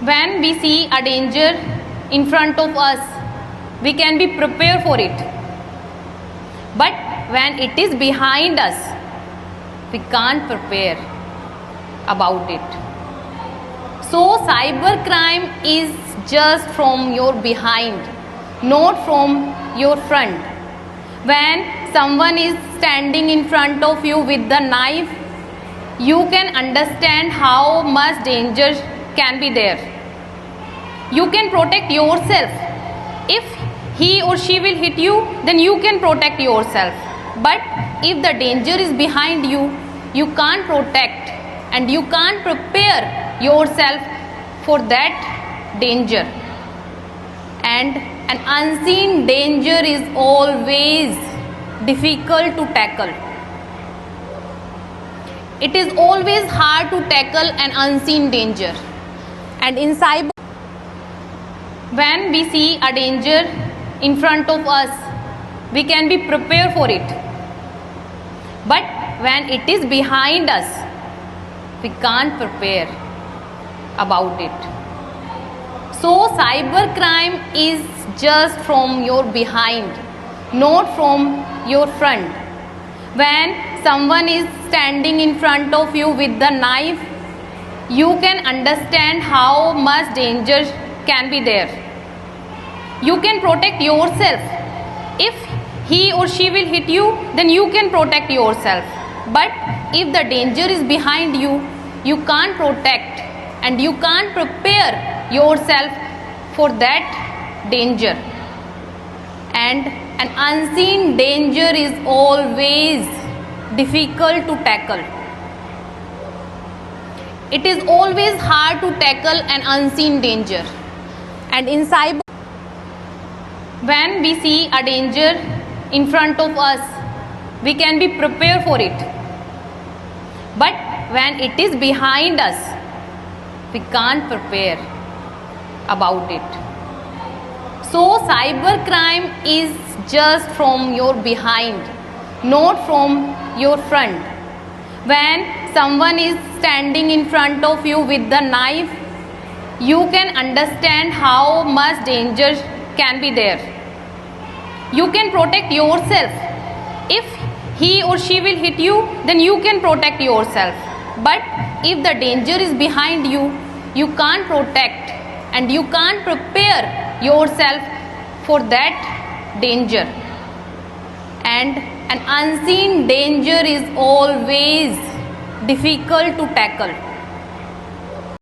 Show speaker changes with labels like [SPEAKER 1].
[SPEAKER 1] When we see a danger in front of us, we can be prepared for it. But when it is behind us, we can't prepare about it. So cybercrime is just from your behind, not from your front. When someone is standing in front of you with the knife, you can understand how much danger can be there. You can protect yourself. If he or she will hit you, then you can protect yourself. But if the danger is behind you, you can't protect and you can't prepare yourself for that danger. And an unseen danger is always difficult to tackle. It is always hard to tackle an unseen danger. And in cyber, when we see a danger in front of us, we can be prepared for it. But when it is behind us, we can't prepare about it. So cybercrime is just from your behind, not from your front. When someone is standing in front of you with the knife, you can understand how much danger can be there. You can protect yourself. If he or she will hit you, then you can protect yourself. But if the danger is behind you, you can't protect and you can't prepare yourself for that danger. And an unseen danger is always difficult to tackle. It is always hard to tackle an unseen danger. And in cyber, when we see a danger in front of us, we can be prepared for it. But when it is behind us, we can't prepare about it. So cybercrime is just from your behind, not from your front. When someone is standing in front of you with the knife, you can understand how much danger can be there. You can protect yourself. If he or she will hit you, then you can protect yourself. But if the danger is behind you, you can't protect and you can't prepare yourself for that danger. And an unseen danger is always difficult to tackle.